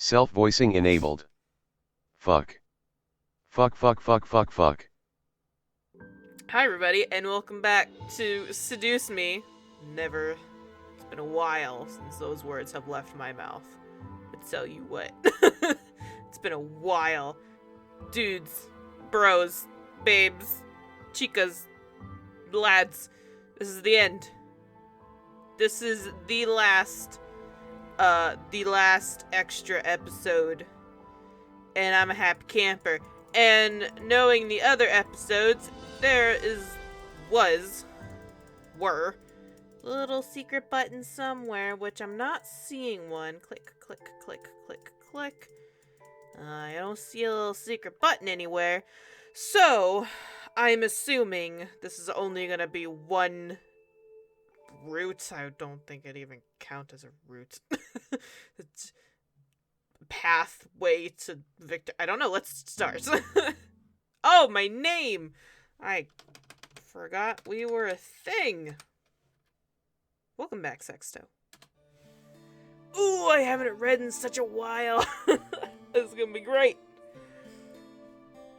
Self-voicing enabled. Fuck. Fuck fuck fuck fuck fuck. Hi everybody, and welcome back to Seduce Me. It's been a while since those words have left my mouth. I tell you what. It's been a while. Dudes, bros, babes, chicas, lads, this is the end. This is the last extra episode. And I'm a happy camper. And knowing the other episodes, were little secret button somewhere, which I'm not seeing one. Click, click, click, click, click. I don't see a little secret button anywhere. So, I'm assuming this is only gonna be one route. I don't think it even count as a route. It's pathway to victor. I don't know. Let's start. Oh, my name! I forgot we were a thing. Welcome back, Sexto. Ooh, I haven't read in such a while. This is gonna be great.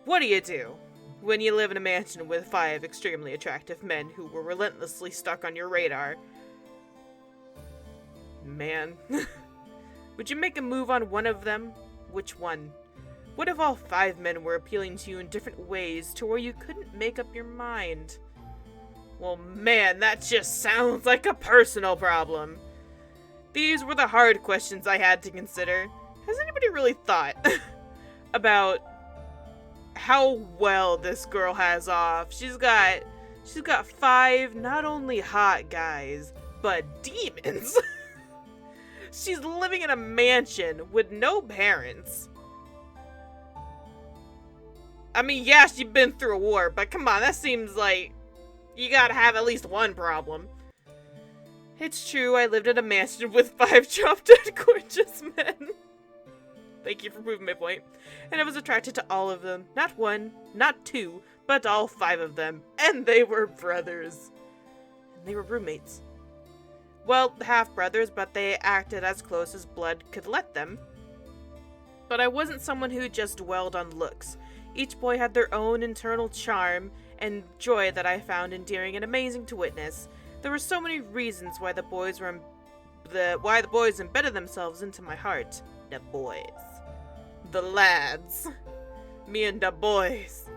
What do you do when you live in a mansion with 5 extremely attractive men who were relentlessly stuck on your radar? Man. Would you make a move on one of them? Which one? What if all 5 men were appealing to you in different ways to where you couldn't make up your mind? Well, man, that just sounds like a personal problem. These were the hard questions I had to consider. Has anybody really thought about how well this girl has off? She's got 5 not only hot guys, but demons. She's living in a mansion with no parents. I mean, yeah, she's been through a war, but come on, that seems like you gotta have at least one problem. It's true, I lived in a mansion with 5 drop-dead gorgeous men. Thank you for proving my point. And I was attracted to all of them. Not 1, not 2, but all 5 of them. And they were brothers. And they were roommates. Well, half-brothers, but they acted as close as blood could let them. But I wasn't someone who just dwelled on looks. Each boy had their own internal charm and joy that I found endearing and amazing to witness. There were so many reasons why the boys embedded themselves into my heart. The boys. The lads. Me and the boys.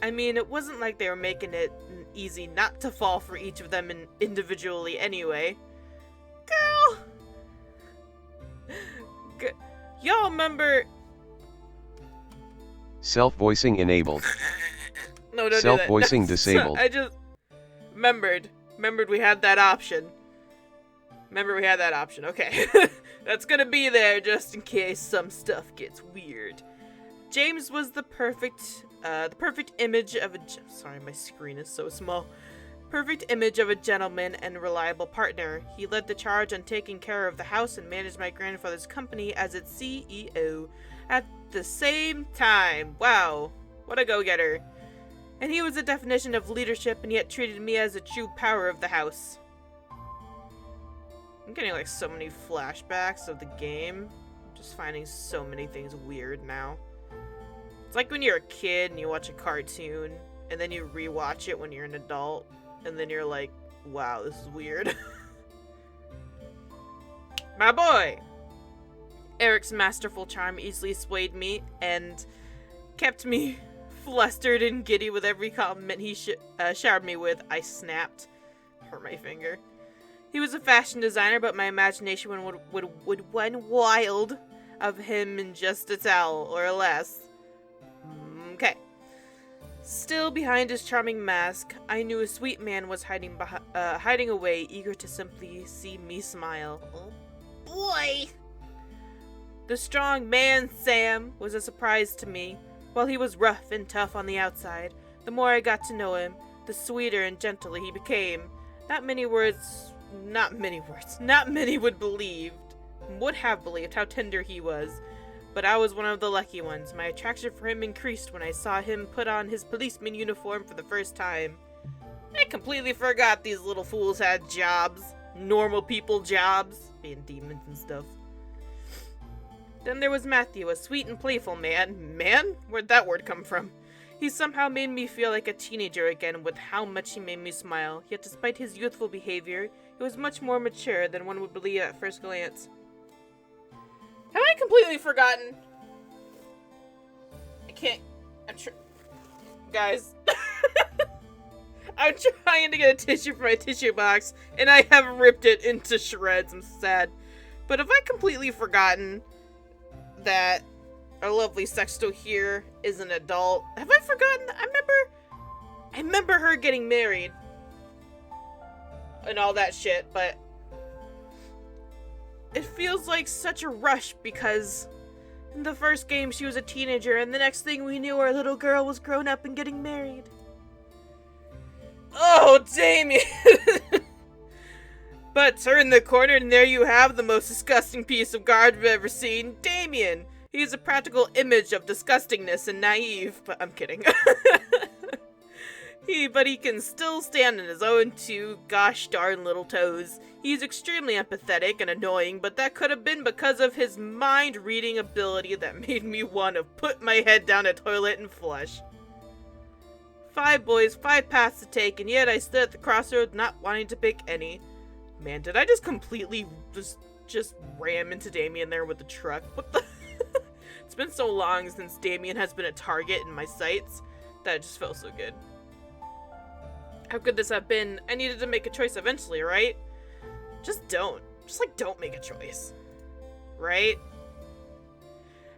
I mean, it wasn't like they were making it easy not to fall for each of them individually anyway. Girl! Y'all remember... Self-voicing enabled. No, don't Self-voicing do that. disabled. I just remembered we had that option. Okay. That's gonna be there just in case some stuff gets weird. James was the perfect image of a... Sorry, my screen is so small. Perfect image of a gentleman and reliable partner. He led the charge on taking care of the house and managed my grandfather's company as its CEO at the same time. Wow, what a go-getter. And he was the definition of leadership and yet treated me as a true power of the house. I'm getting like so many flashbacks of the game. Just finding so many things weird now. It's like when you're a kid and you watch a cartoon and then you rewatch it when you're an adult. And then you're like, wow, this is weird. My boy! Eric's masterful charm easily swayed me and kept me flustered and giddy with every compliment he showered me with. I snapped. Hurt my finger. He was a fashion designer, but my imagination would run wild of him in just a towel or less. Okay. Still behind his charming mask, I knew a sweet man was hiding away, eager to simply see me smile. Oh boy! The strong man, Sam, was a surprise to me. While he was rough and tough on the outside, the more I got to know him, the sweeter and gentler he became. Not many would have believed how tender he was. But I was one of the lucky ones. My attraction for him increased when I saw him put on his policeman uniform for the first time. I completely forgot these little fools had jobs. Normal people jobs. Being demons and stuff. Then there was Matthew, a sweet and playful man. Man? Where'd that word come from? He somehow made me feel like a teenager again with how much he made me smile, yet despite his youthful behavior, he was much more mature than one would believe at first glance. Have I completely forgotten? I can't... Guys. I'm trying to get a tissue for my tissue box, and I have ripped it into shreds. I'm sad. But have I completely forgotten that our lovely Sexto here is an adult? Have I forgotten that? I remember her getting married. And all that shit, but... It feels like such a rush because... In the first game, she was a teenager, and the next thing we knew, our little girl was grown up and getting married. Oh, Damien! But turn the corner, and there you have the most disgusting piece of garbage I've ever seen, Damien! He's a practical image of disgustingness and naive, but I'm kidding. But he can still stand on his own two gosh darn little toes. He's extremely empathetic and annoying, but that could have been because of his mind-reading ability that made me want to put my head down a toilet and flush. 5 boys, 5 paths to take, and yet I stood at the crossroads not wanting to pick any. Man, did I just completely just ram into Damien there with the truck? What the? It's been so long since Damien has been a target in my sights that it just felt so good. How could this have been? I needed to make a choice eventually, right? Just don't. Just, like, don't make a choice. Right?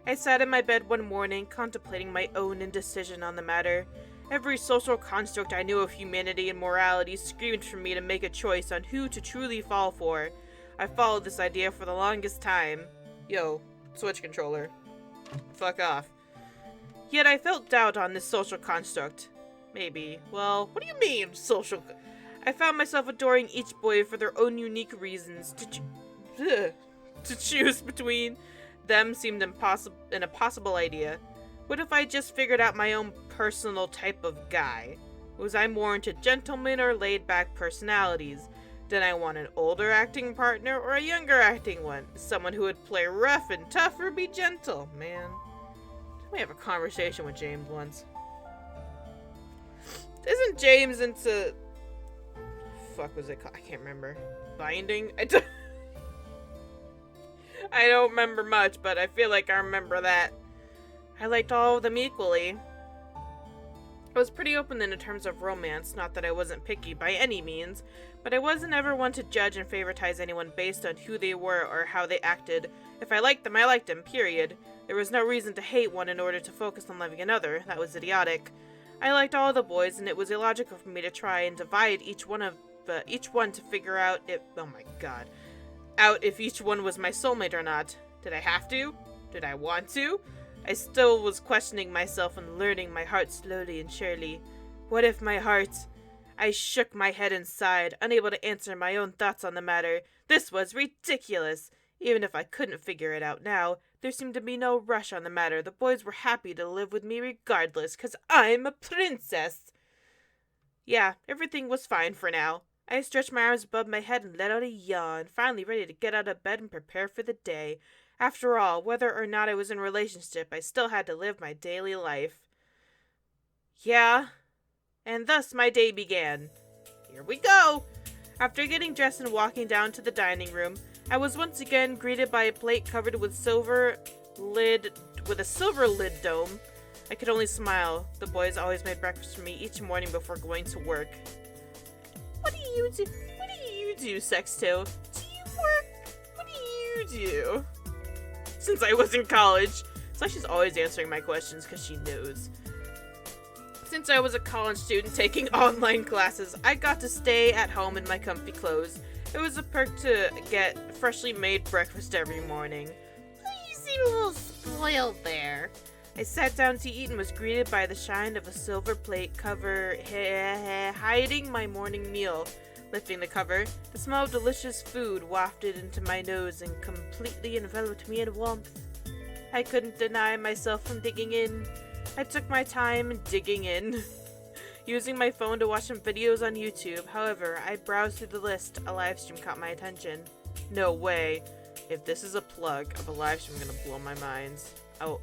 I sat in my bed one morning, contemplating my own indecision on the matter. Every social construct I knew of humanity and morality screamed for me to make a choice on who to truly fall for. I followed this idea for the longest time. Yo, Switch controller. Fuck off. Yet I felt doubt on this social construct. Maybe. Well, what do you mean, social? I found myself adoring each boy for their own unique reasons. To choose between them seemed an impossible idea. What if I just figured out my own personal type of guy? Was I more into gentlemen or laid-back personalities? Did I want an older acting partner or a younger acting one? Someone who would play rough and tough or be gentle? Man, let me have a conversation with James once. Isn't James into... Fuck was it called? I can't remember. Binding? I don't remember much, but I feel like I remember that. I liked all of them equally. I was pretty open in terms of romance, not that I wasn't picky by any means, but I wasn't ever one to judge and favoritize anyone based on who they were or how they acted. If I liked them, I liked them, period. There was no reason to hate one in order to focus on loving another. That was idiotic. I liked all the boys, and it was illogical for me to try and divide each one to figure out if... Oh my god. Out if each one was my soulmate or not. Did I have to? Did I want to? I still was questioning myself and learning my heart slowly and surely. What if my heart... I shook my head and sighed, unable to answer my own thoughts on the matter. This was ridiculous. Even if I couldn't figure it out now, there seemed to be no rush on the matter. The boys were happy to live with me regardless, 'cause I'm a princess. Yeah, everything was fine for now. I stretched my arms above my head and let out a yawn, finally ready to get out of bed and prepare for the day. After all, whether or not I was in a relationship, I still had to live my daily life. Yeah, and thus my day began. Here we go! After getting dressed and walking down to the dining room, I was once again greeted by a plate covered with a silver lid dome. I could only smile. The boys always made breakfast for me each morning before going to work. What do you do, Sexto? Do you work? What do you do? Since I was in college. It's like she's always answering my questions because she knows. Since I was a college student taking online classes, I got to stay at home in my comfy clothes. It was a perk to get freshly made breakfast every morning. You seem a little spoiled there. I sat down to eat and was greeted by the shine of a silver plate cover hiding my morning meal. Lifting the cover, the smell of delicious food wafted into my nose and completely enveloped me in warmth. I couldn't deny myself from digging in. I took my time digging in, using my phone to watch some videos on YouTube. However, I browsed through the list. A live stream caught my attention. No way. If this is a plug of a live stream, I'm gonna blow my mind. Oh,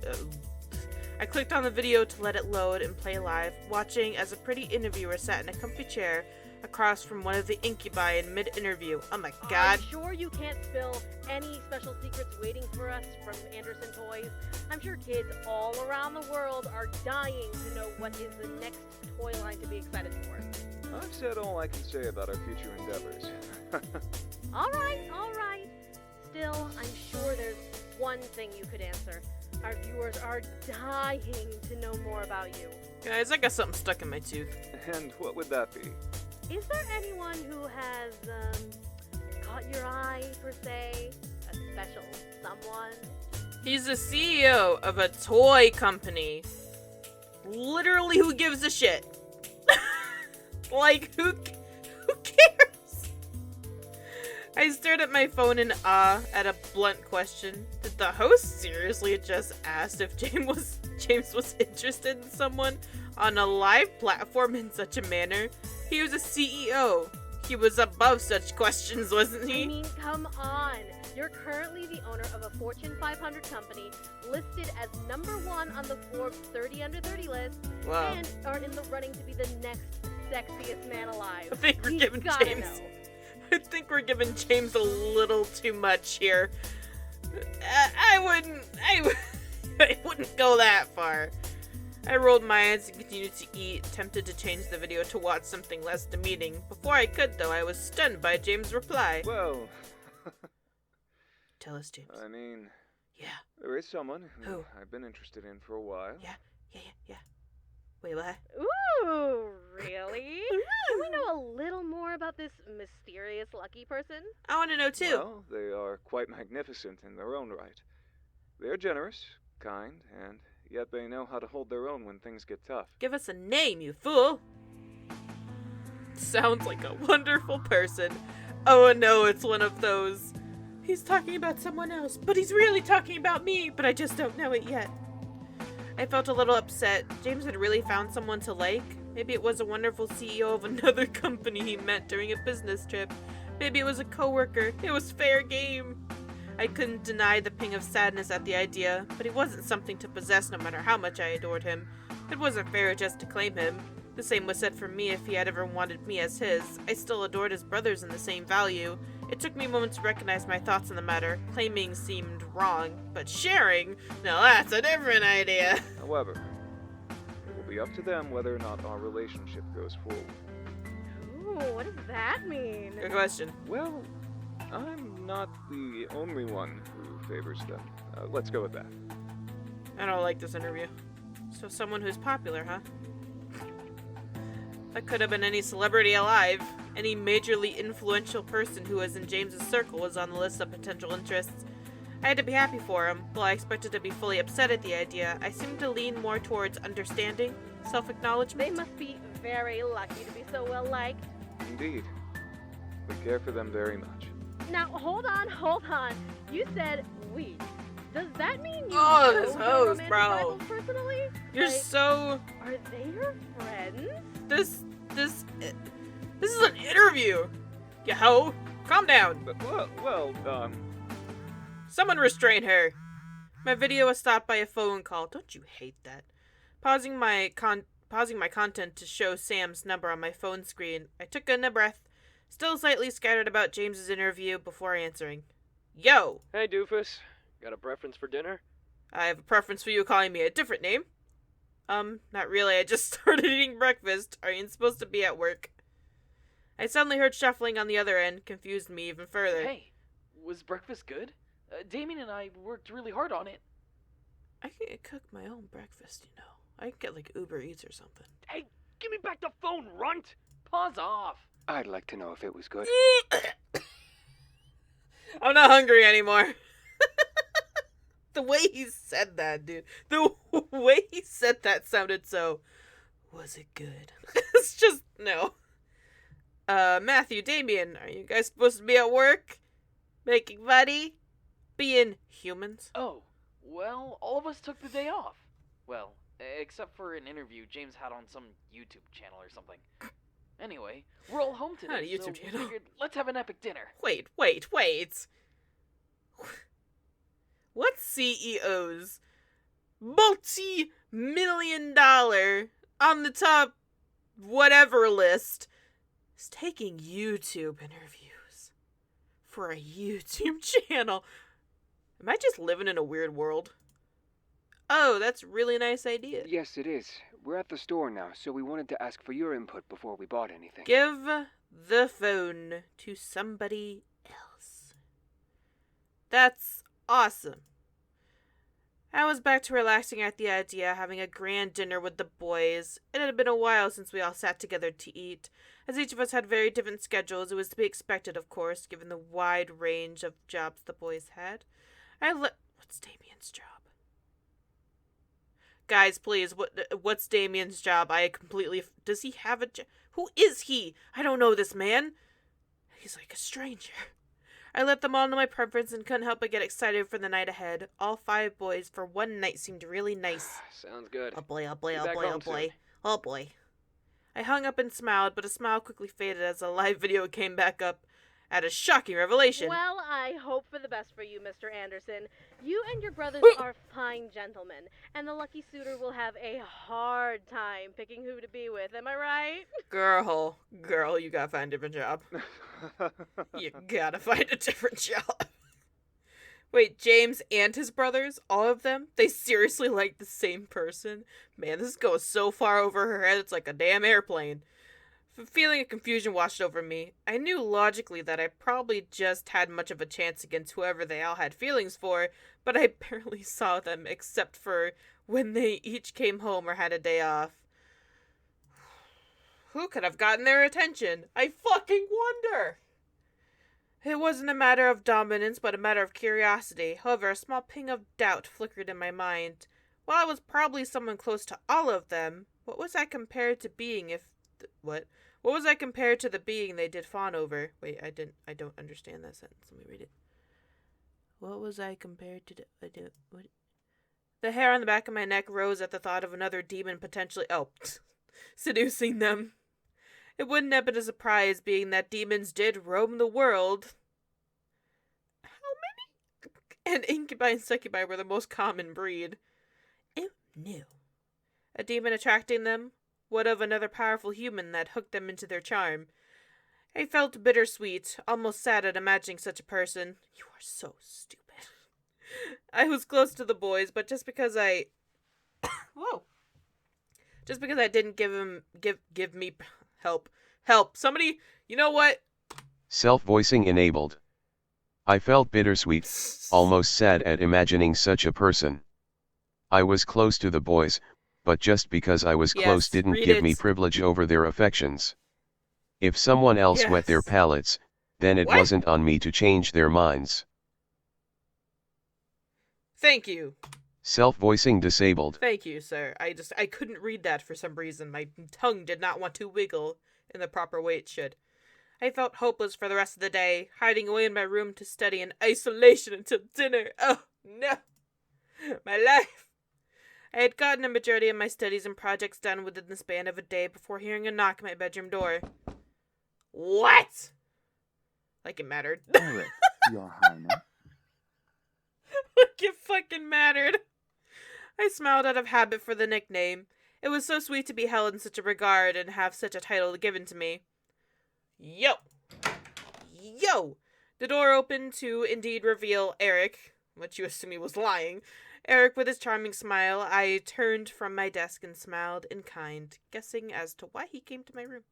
I clicked on the video to let it load and play live, watching as a pretty interviewer sat in a comfy chair across from one of the incubi in mid-interview. Oh my god. I'm sure you can't spill any special secrets waiting for us from Anderson Toys. I'm sure kids all around the world are dying to know what is the next toy line to be excited for. I've said all I can say about our future endeavors. All right. Still, I'm sure there's one thing you could answer. Our viewers are dying to know more about you. Guys, I got something stuck in my tooth. And what would that be? Is there anyone who has, caught your eye, per se? A special someone? He's the CEO of a toy company. Literally, who gives a shit? Like, who cares? I stared at my phone in awe at a blunt question. Did the host seriously just ask if James was interested in someone on a live platform in such a manner? He was a CEO. He was above such questions, wasn't he? I mean, come on. You're currently the owner of a Fortune 500 company, listed as #1 on the Forbes 30 Under 30 list, Wow. and are in the running to be the next sexiest man alive. I think we're He's giving gotta James. know. I think we're giving James a little too much here. I wouldn't go that far. I rolled my eyes and continued to eat, tempted to change the video to watch something less demeaning. Before I could, though, I was stunned by James' reply. Well, Tell us, James. I mean, Yeah. there is someone Who? I've been interested in for a while. Yeah. Wait, what? Ooh, really? Can we know a little more about this mysterious lucky person? I want to know, too. Well, they are quite magnificent in their own right. They are generous, kind, and yet they know how to hold their own when things get tough. Give us a name, you fool. Sounds like a wonderful person. Oh no, it's one of those. He's talking about someone else, but he's really talking about me, but I just don't know it yet. I felt a little upset. James had really found someone to like. Maybe it was a wonderful CEO of another company he met during a business trip. Maybe it was a coworker. It was fair game. I couldn't deny the ping of sadness at the idea, but he wasn't something to possess no matter how much I adored him. It wasn't fair just to claim him. The same was said for me if he had ever wanted me as his. I still adored his brothers in the same value. It took me a moment to recognize my thoughts on the matter. Claiming seemed wrong, but sharing? Now that's a different idea. However, it will be up to them whether or not our relationship goes forward. Ooh, what does that mean? Good question. Well, I'm not the only one who favors them. Let's go with that. I don't like this interview. So someone who's popular, huh? That could have been any celebrity alive. Any majorly influential person who was in James's circle was on the list of potential interests. I had to be happy for him. While I expected to be fully upset at the idea, I seemed to lean more towards understanding, They self-acknowledgement. must be very lucky to be so well liked. Indeed. We care for them very much. Now, hold on. You said we. Does that mean you Oh, know this their host, romantic bro. rivals personally? You're Like, so... Are they your friends? This is an interview. You hoe. Calm down. But, Someone restrain her. My video was stopped by a phone call. Don't you hate that? Pausing my content to show Sam's number on my phone screen, I took in a breath, still slightly scattered about James's interview before answering. Yo! Hey, doofus. Got a preference for dinner? I have a preference for you calling me a different name. Not really. I just started eating breakfast. Are you supposed to be at work? I suddenly heard shuffling on the other end, confused me even further. Hey, was breakfast good? Damien and I worked really hard on it. I can cook my own breakfast, you know. I can get like Uber Eats or something. Hey, give me back the phone, runt! Pause off. I'd like to know if it was good. I'm not hungry anymore. The way he said that, dude. The way he said that sounded so... Was it good? It's just... No. Matthew, Damien, are you guys supposed to be at work? Making money? Being humans? Oh, well, all of us took the day off. Well, except for an interview James had on some YouTube channel or something. Anyway, we're all home today, Not a YouTube so channel. we figured let's have an epic dinner. Wait. What CEOs, multi-million-dollar, on the top whatever list, is taking YouTube interviews for a YouTube channel? Am I just living in a weird world? Oh, that's a really nice idea. Yes, it is. We're at the store now, so we wanted to ask for your input before we bought anything. Give the phone to somebody else. That's awesome. I was back to relaxing at the idea of having a grand dinner with the boys. It had been a while since we all sat together to eat. As each of us had very different schedules, it was to be expected, of course, given the wide range of jobs the boys had. What's Damien's job? Guys, please, what's Damien's job? Does he have a job? Who is he? I don't know this man. He's like a stranger. I let them all know my preference and couldn't help but get excited for the night ahead. All 5 boys for one night seemed really nice. Sounds good. Oh boy, oh boy, Be oh back boy, oh home boy. soon. Oh boy. I hung up and smiled, but a smile quickly faded as a live video came back up at a shocking revelation. Well, I hope for the best for you, Mr. Anderson. You and your brothers are fine gentlemen, and the lucky suitor will have a hard time picking who to be with. Am I right? Girl, you gotta find a different job. You gotta find a different job. Wait, James and his brothers? All of them? They seriously like the same person? Man, this goes so far over her head, it's like a damn airplane. A feeling of confusion washed over me. I knew logically that I probably just had much of a chance against whoever they all had feelings for, but I barely saw them except for when they each came home or had a day off. Who could have gotten their attention? I fucking wonder! It wasn't a matter of dominance, but a matter of curiosity. However, a small ping of doubt flickered in my mind. While I was probably someone close to all of them, what was I compared to being if... What? What was I compared to the being they did fawn over? Wait, I don't understand that sentence. Let me read it. What was I compared to what? The hair on the back of my neck rose at the thought of another demon potentially, seducing them. It wouldn't have been a surprise, being that demons did roam the world. How many? And incubi and succubi were the most common breed. Oh, no. A demon attracting them? What of another powerful human that hooked them into their charm? I felt bittersweet, almost sad at imagining such a person. You are so stupid. I was close to the boys, but just because I... Whoa. Just because I didn't give me help. Somebody, you know what? Self-voicing enabled. I felt bittersweet, almost sad at imagining such a person. I was close to the boys, but just because I was close didn't give me privilege over their affections. If someone else wet their palates, then it wasn't on me to change their minds. Thank you. Self-voicing disabled. Thank you, sir. I couldn't read that for some reason. My tongue did not want to wiggle in the proper way it should. I felt hopeless for the rest of the day, hiding away in my room to study in isolation until dinner. Oh, no. My life. I had gotten a majority of my studies and projects done within the span of a day before hearing a knock at my bedroom door. What? Like it mattered. Eric, Your Highness. Like it fucking mattered. I smiled out of habit for the nickname. It was so sweet to be held in such a regard and have such a title given to me. Yo! The door opened to indeed reveal Eric, which you assume he was lying. Eric with his charming smile. I turned from my desk and smiled in kind, guessing as to why he came to my room.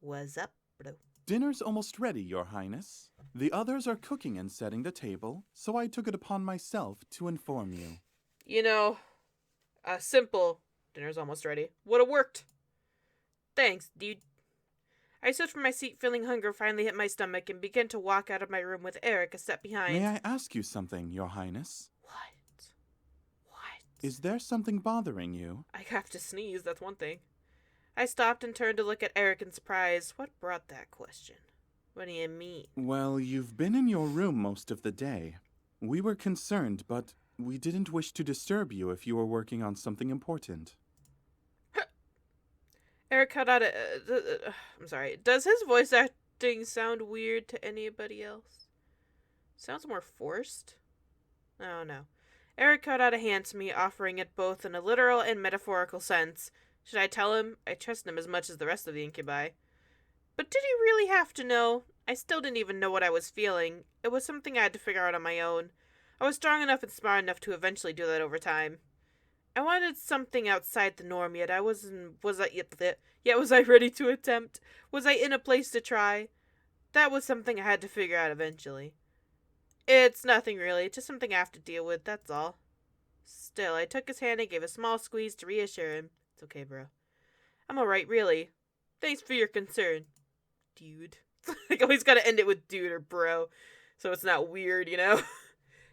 What's up, bro? Dinner's almost ready, Your Highness. The others are cooking and setting the table, so I took it upon myself to inform you. You know, simple. Dinner's almost ready. Would've worked. Thanks, dude. I stood from my seat, feeling hunger finally hit my stomach, and began to walk out of my room with Eric a step behind. May I ask you something, Your Highness? What? Is there something bothering you? I have to sneeze, that's one thing. I stopped and turned to look at Eric in surprise. What brought that question? What do you mean? Well, you've been in your room most of the day. We were concerned, but we didn't wish to disturb you if you were working on something important. Eric cut out I'm sorry. Does his voice acting sound weird to anybody else? Sounds more forced. Oh no. Eric held out a hand to me, offering it both in a literal and metaphorical sense. Should I tell him? I trust him as much as the rest of the incubi. But did he really have to know? I still didn't even know what I was feeling. It was something I had to figure out on my own. I was strong enough and smart enough to eventually do that over time. I wanted something outside the norm, yet was I ready to attempt? Was I in a place to try? That was something I had to figure out eventually. It's nothing really, just something I have to deal with, that's all. Still, I took his hand and gave a small squeeze to reassure him. It's okay, bro. I'm alright, really. Thanks for your concern. Dude. I always gotta end it with dude or bro, so it's not weird, you know?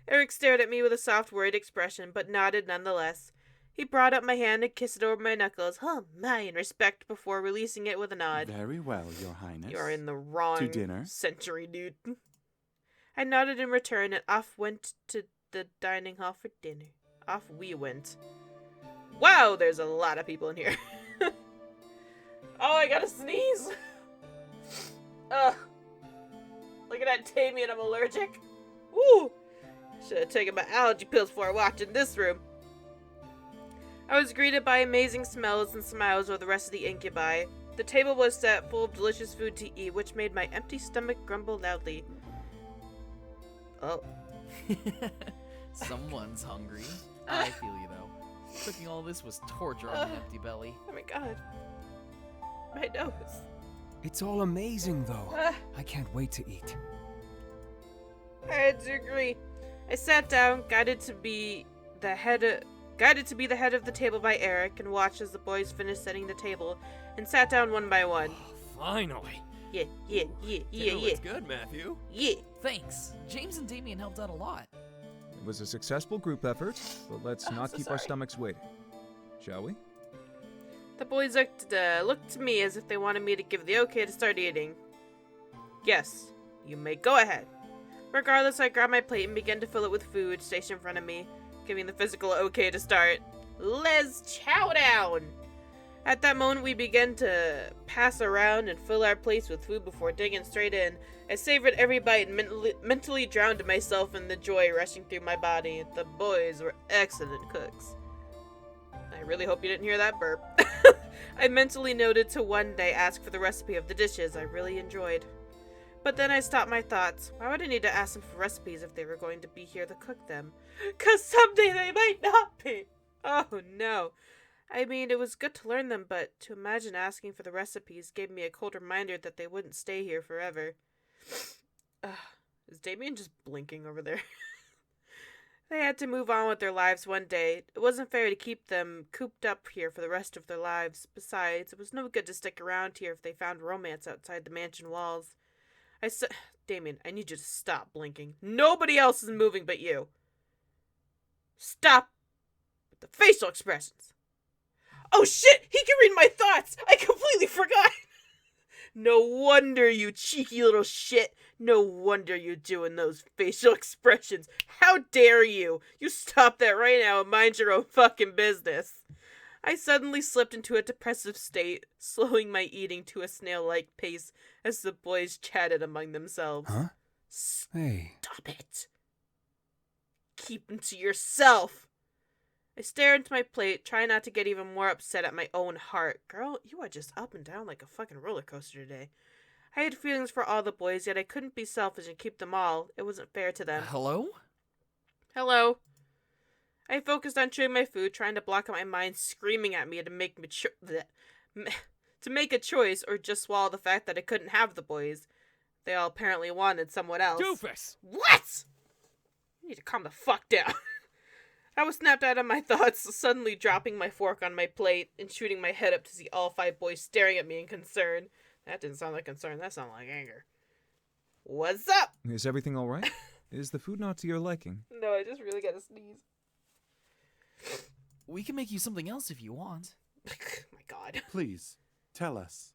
Eric stared at me with a soft, worried expression, but nodded nonetheless. He brought up my hand and kissed it over my knuckles. Oh my, in respect, before releasing it with a nod. Very well, Your Highness. You are in the wrong To dinner? century, dude. I nodded in return, and off went to the dining hall for dinner. Off we went. Wow, there's a lot of people in here. Oh, I gotta sneeze. Ugh. Look at that Damien, I'm allergic. Woo! Should have taken my allergy pills before I walked in this room. I was greeted by amazing smells and smiles of the rest of the incubi. The table was set full of delicious food to eat, which made my empty stomach grumble loudly. Oh. Someone's hungry. I feel you, though. Cooking all this was torture on an empty belly. Oh my god. My nose. It's all amazing, though. I can't wait to eat. I had to agree. I sat down, guided to be the head of the table by Eric, and watched as the boys finished setting the table and sat down one by one. Finally. Yeah. It's good, Matthew. Yeah. Thanks. James and Damien helped out a lot. It was a successful group effort, but let's not so keep our sorry. stomachs waiting. Shall we? The boys looked to me as if they wanted me to give the okay to start eating. Yes, you may go ahead. Regardless, I grabbed my plate and began to fill it with food stationed in front of me, giving the physical okay to start. Let's chow down! At that moment, we began to pass around and fill our plates with food before digging straight in. I savored every bite and mentally drowned myself in the joy rushing through my body. The boys were excellent cooks. I really hope you didn't hear that burp. I mentally noted to one day ask for the recipe of the dishes I really enjoyed. But then I stopped my thoughts. Why would I need to ask them for recipes if they were going to be here to cook them? 'Cause someday they might not be. Oh no. I mean, it was good to learn them, but to imagine asking for the recipes gave me a cold reminder that they wouldn't stay here forever. Is Damien just blinking over there? They had to move on with their lives one day. It wasn't fair to keep them cooped up here for the rest of their lives. Besides, it was no good to stick around here if they found romance outside the mansion walls. Damien, I need you to stop blinking. Nobody else is moving but you. Stop with the facial expressions. Oh shit! He can read my thoughts! I completely forgot! No wonder, you cheeky little shit. No wonder you're doing those facial expressions. How dare you? You stop that right now and mind your own fucking business. I suddenly slipped into a depressive state, slowing my eating to a snail-like pace as the boys chatted among themselves. Huh? Hey. Stop it. Keep them to yourself. I stared into my plate, trying not to get even more upset at my own heart. Girl, you are just up and down like a fucking roller coaster today. I had feelings for all the boys, yet I couldn't be selfish and keep them all. It wasn't fair to them. Hello? Hello. I focused on chewing my food, trying to block out my mind screaming at me to make a choice, or just swallow the fact that I couldn't have the boys. They all apparently wanted someone else. Doofus! What? You need to calm the fuck down. I was snapped out of my thoughts, suddenly dropping my fork on my plate and shooting my head up to see all 5 boys staring at me in concern. That didn't sound like concern, that sounded like anger. What's up? Is everything all right? Is the food not to your liking? No, I just really gotta sneeze. We can make you something else if you want. My god. Please, tell us.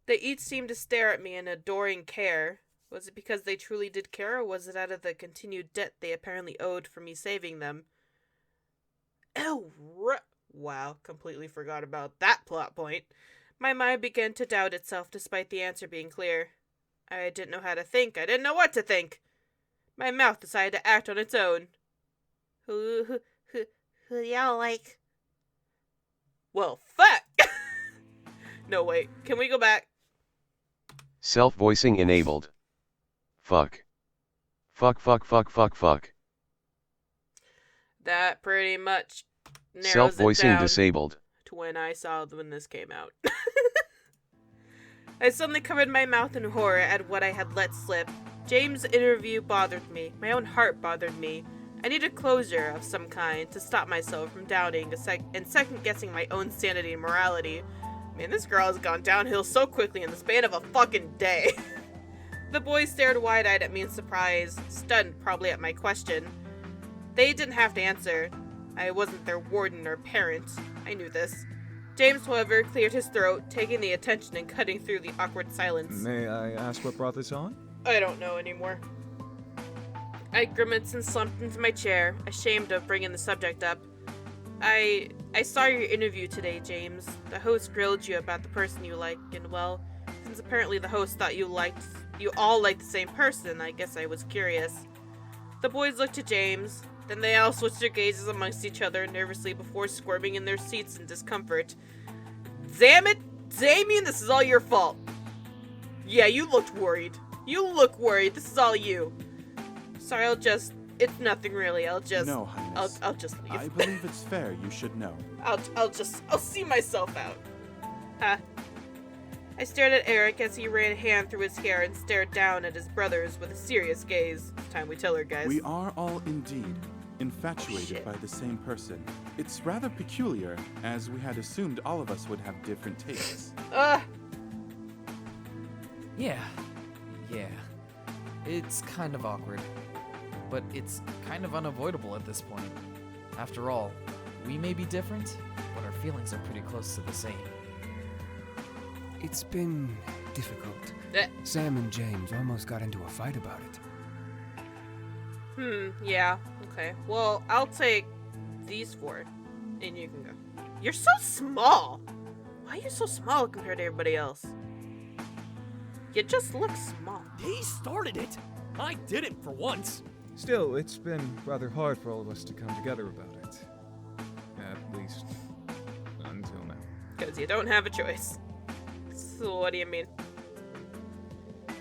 They each seemed to stare at me in adoring care. Was it because they truly did care, or was it out of the continued debt they apparently owed for me saving them? Oh, wow, completely forgot about that plot point. My mind began to doubt itself despite the answer being clear. I didn't know how to think. I didn't know what to think. My mouth decided to act on its own. Who y'all like? Well, fuck! No, wait. Can we go back? Self-voicing enabled. Fuck. Fuck fuck fuck fuck fuck. That pretty much narrows it Self-voicing down disabled. to when this came out. I suddenly covered my mouth in horror at what I had let slip. James' interview bothered me. My own heart bothered me. I needed closure of some kind to stop myself from doubting and second-guessing my own sanity and morality. Man, this girl has gone downhill so quickly in the span of a fucking day. The boys stared wide-eyed at me in surprise, stunned probably at my question. They didn't have to answer. I wasn't their warden or parent. I knew this. James, however, cleared his throat, taking the attention and cutting through the awkward silence. May I ask what brought this on? I don't know anymore. I grimaced and slumped into my chair, ashamed of bringing the subject up. I saw your interview today, James. The host grilled you about the person you like, and well, since apparently the host thought you all liked the same person, I guess I was curious. The boys looked to James, then they all switched their gazes amongst each other nervously before squirming in their seats in discomfort. Damn it, Damien, this is all your fault. Yeah, you looked worried. You look worried. This is all you. Sorry, it's nothing really. No, Highness. I'll just leave. I believe it's fair. You should know. I'll see myself out. Huh? I stared at Eric as he ran a hand through his hair and stared down at his brothers with a serious gaze. It's time we tell her, guys. We are all indeed infatuated by the same person. It's rather peculiar, as we had assumed all of us would have different tastes. Yeah. It's kind of awkward. But it's kind of unavoidable at this point. After all, we may be different, but our feelings are pretty close to the same. It's been difficult. Sam and James almost got into a fight about it. Yeah. Okay. Well, I'll take these 4, and you can go. You're so small! Why are you so small compared to everybody else? You just look small. He started it! I didn't for once! Still, it's been rather hard for all of us to come together about it. At least, until now. Because you don't have a choice. So what do you mean?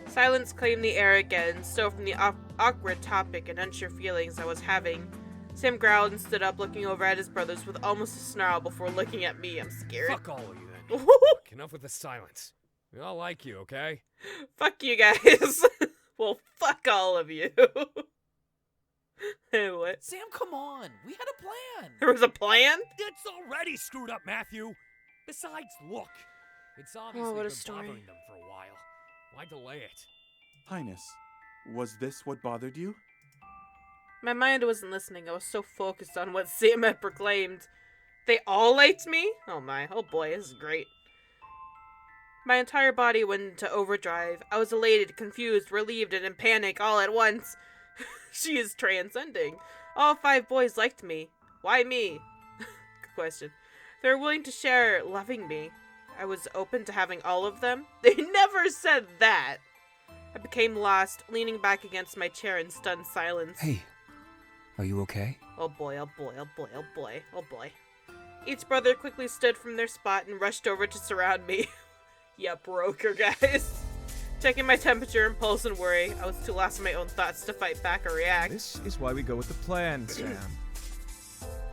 Silence claimed the air again, so from the awkward topic and unsure feelings I was having. Sam growled and stood up, looking over at his brothers with almost a snarl before looking at me. I'm scared. Fuck all of you then. Look, enough with the silence. We all like you, okay? Fuck you guys. Well, fuck all of you. Hey, what? Sam, come on! We had a plan! There was a plan? It's already screwed up, Matthew! Besides, look. It's obviously what a been story. bothering them for a while. Why delay it? Highness, was this what bothered you? My mind wasn't listening. I was so focused on what Sam had proclaimed. They all liked me? Oh my. Oh boy, this is great. My entire body went into overdrive. I was elated, confused, relieved, and in panic all at once. She is transcending. All 5 boys liked me. Why me? Good question. They were willing to share loving me. I was open to having all of them. They never said that. I became lost, leaning back against my chair in stunned silence. Hey, are you okay? Oh boy, oh boy, oh boy, oh boy, oh boy. Each brother quickly stood from their spot and rushed over to surround me. Yeah, broke her, guys. Checking my temperature and pulse and worry, I was too lost in my own thoughts to fight back or react. This is why we go with the plan, Sam.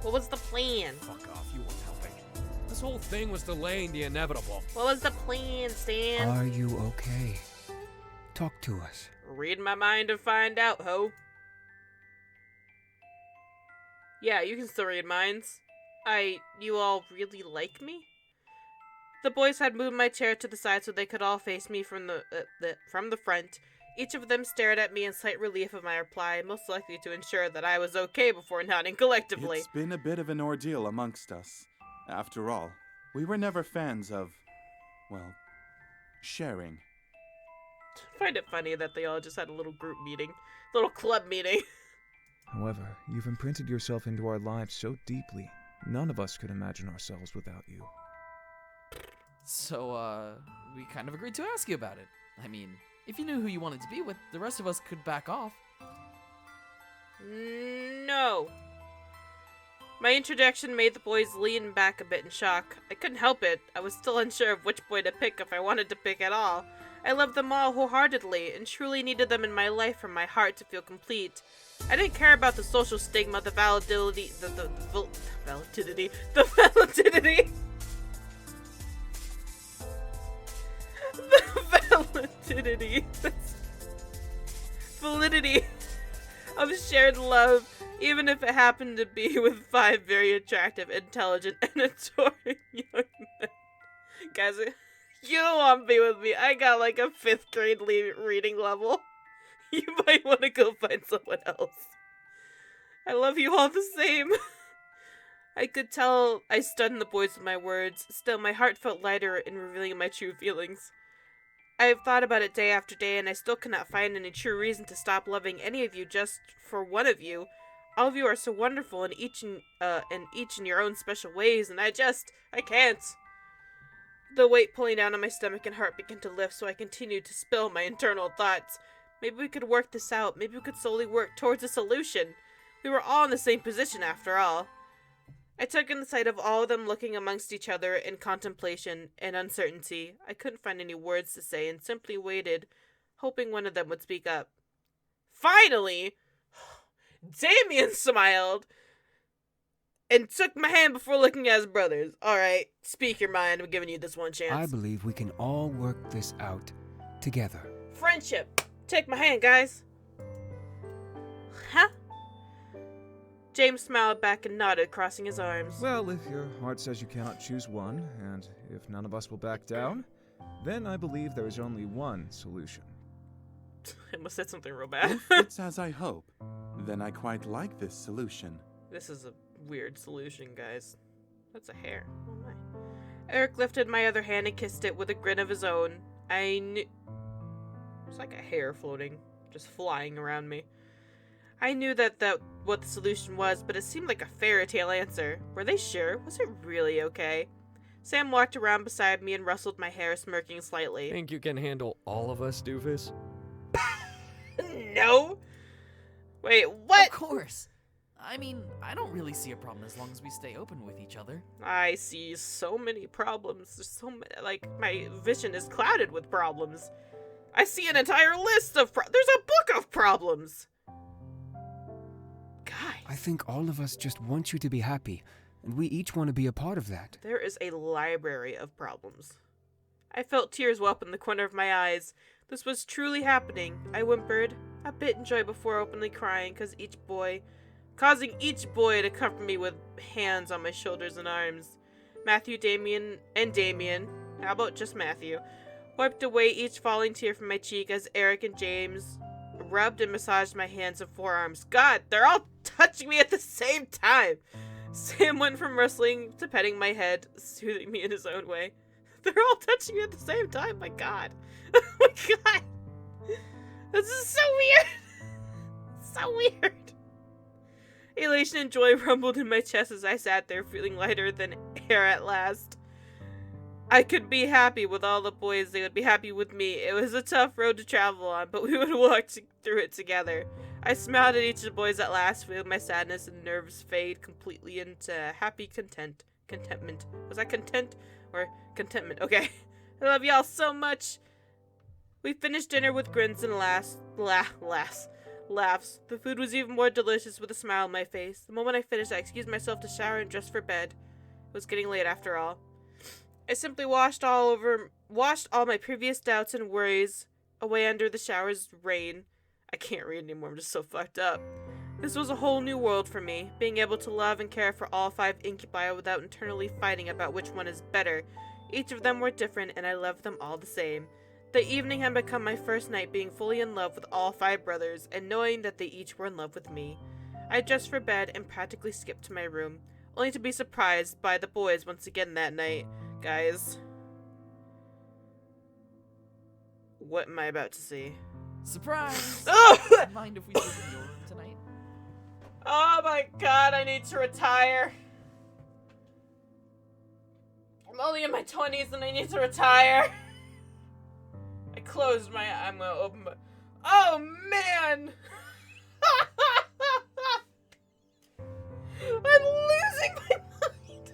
What was the plan? Fuck off, you weren't helping. This whole thing was delaying the inevitable. What was the plan, Sam? Are you okay? Talk to us. Read my mind and find out, ho. Yeah, you can still read minds. You all really like me? The boys had moved my chair to the side so they could all face me from the front. Each of them stared at me in slight relief of my reply, most likely to ensure that I was okay before nodding collectively. It's been a bit of an ordeal amongst us. After all, we were never fans of, well, sharing. I find it funny that they all just had a little group meeting. Little club meeting. However, you've imprinted yourself into our lives so deeply, none of us could imagine ourselves without you. So, we kind of agreed to ask you about it. I mean, if you knew who you wanted to be with, the rest of us could back off. No. My introduction made the boys lean back a bit in shock. I couldn't help it. I was still unsure of which boy to pick if I wanted to pick at all. I loved them all wholeheartedly and truly needed them in my life for my heart to feel complete. I didn't care about the social stigma, the validity, the validity. Validity of shared love, even if it happened to be with 5 very attractive, intelligent, and adoring young men. Guys, you don't want to be with me. I got like a 5th grade reading level. You might want to go find someone else. I love you all the same. I could tell I stunned the boys with my words. Still, my heart felt lighter in revealing my true feelings. I have thought about it day after day, and I still cannot find any true reason to stop loving any of you just for one of you. All of you are so wonderful, and each in your own special ways, and I can't. The weight pulling down on my stomach and heart began to lift, so I continued to spill my internal thoughts. Maybe we could work this out. Maybe we could slowly work towards a solution. We were all in the same position, after all. I took in the sight of all of them looking amongst each other in contemplation and uncertainty. I couldn't find any words to say and simply waited, hoping one of them would speak up. Finally! Damien smiled and took my hand before looking at his brothers. Alright, speak your mind. I'm giving you this one chance. I believe we can all work this out together. Friendship! Take my hand, guys. Huh? James smiled back and nodded, crossing his arms. Well, if your heart says you cannot choose one, and if none of us will back down, then I believe there is only one solution. I must have said something real bad. If it's as I hope, then I quite like this solution. This is a weird solution, guys. That's a hair. Oh my. Eric lifted my other hand and kissed it with a grin of his own. I knew... It's like a hair floating, just flying around me. I knew that what the solution was, but it seemed like a fairy tale answer. Were they sure? Was it really okay? Sam walked around beside me and rustled my hair, smirking slightly. Think you can handle all of us, doofus? No! Wait, what? Of course. I mean, I don't really see a problem as long as we stay open with each other. I see so many problems. There's so many, like, my vision is clouded with problems. I see an entire list of there's a book of problems! Guys. I think all of us just want you to be happy, and we each want to be a part of that. There is a library of problems. I felt tears well up in the corner of my eyes. This was truly happening. I whimpered, a bit in joy before openly crying, causing each boy to comfort me with hands on my shoulders and arms. Matthew, Damien, how about just Matthew, wiped away each falling tear from my cheek as Eric and James rubbed and massaged my hands and forearms. God, they're all touching me at the same time. Sam went from wrestling to petting my head, soothing me in his own way. They're all touching me at the same time. My God. Oh my God. This is so weird. So weird. Elation and joy rumbled in my chest as I sat there feeling lighter than air at last. I could be happy with all the boys. They would be happy with me. It was a tough road to travel on, but we would walk through it together. I smiled at each of the boys at last, feeling my sadness and nerves fade completely into happy contentment. Was I content or contentment? Okay. I love y'all so much. We finished dinner with grins and laughs. The food was even more delicious with a smile on my face. The moment I finished, I excused myself to shower and dress for bed. It was getting late after all. I simply washed all my previous doubts and worries away under the shower's rain. I can't read anymore, I'm just so fucked up. This was a whole new world for me, being able to love and care for all 5 incubi without internally fighting about which one is better. Each of them were different, and I loved them all the same. The evening had become my first night being fully in love with all 5 brothers, and knowing that they each were in love with me. I dressed for bed and practically skipped to my room, only to be surprised by the boys once again that night. Guys. What am I about to see? Surprise! Oh! Mind if we sleep in your room tonight? Oh my God, I need to retire. I'm only in my 20s and I need to retire. I closed my I'm gonna open my... Oh man! I'm losing my mind.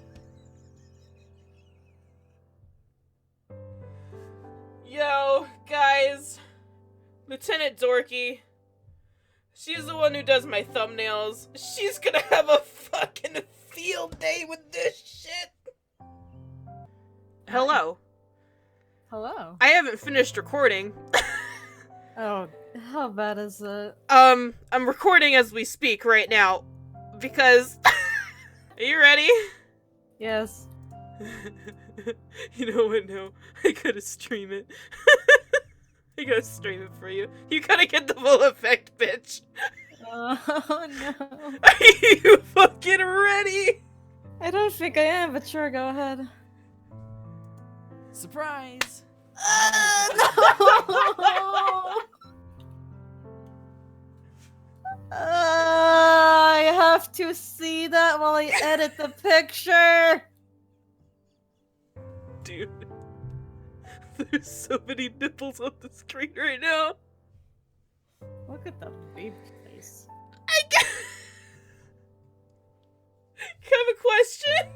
Yo, guys. Lieutenant Dorky. She's the one who does my thumbnails. She's gonna have a fucking field day with this shit. Hello. Hello. I haven't finished recording. Oh, how bad is it? I'm recording as we speak right now. Because... Are you ready? Yes. You know what, no. I gotta stream it. I gotta stream it for you. You gotta get the full effect, bitch. Oh no. Are you fucking ready? I don't think I am, but sure, go ahead. Surprise! No! I have to see that while I edit the picture. Dude. There's so many nipples on the screen right now. Look at that baby face. I have a question.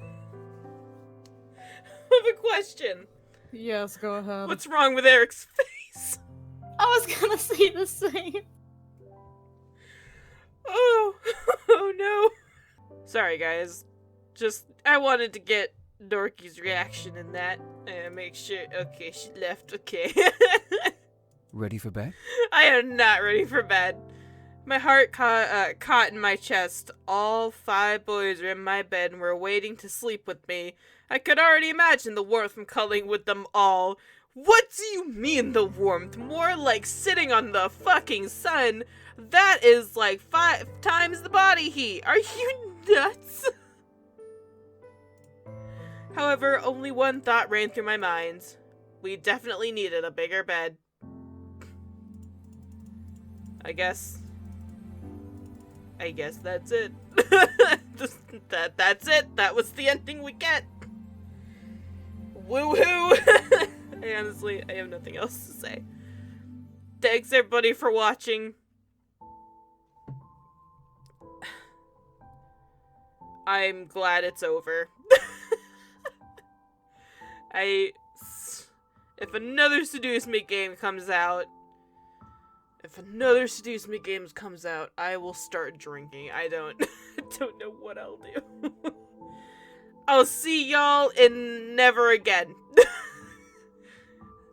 I have a question. Yes, go ahead. What's wrong with Eric's face? I was gonna say the same. Oh, oh no. Sorry, guys. Just, I wanted to get Dorky's reaction in that. And make sure. Okay, she left. Okay. Ready for bed? I am not ready for bed. My heart caught in my chest. All 5 boys were in my bed and were waiting to sleep with me. I could already imagine the warmth from cuddling with them all. What do you mean the warmth? More like sitting on the fucking sun. That is like 5 times the body heat. Are you nuts? However, only one thought ran through my mind. We definitely needed a bigger bed. I guess that's it. That's it. That was the ending we get. Woohoo! I have nothing else to say. Thanks everybody for watching. I'm glad it's over. If another Seduce Me game comes out, I will start drinking. I don't know what I'll do. I'll see y'all in Never Again.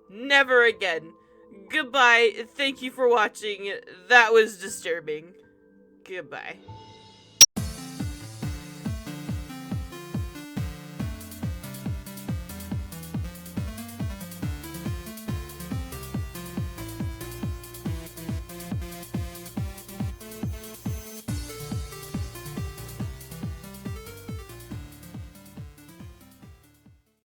Never again. Goodbye. Thank you for watching. That was disturbing. Goodbye.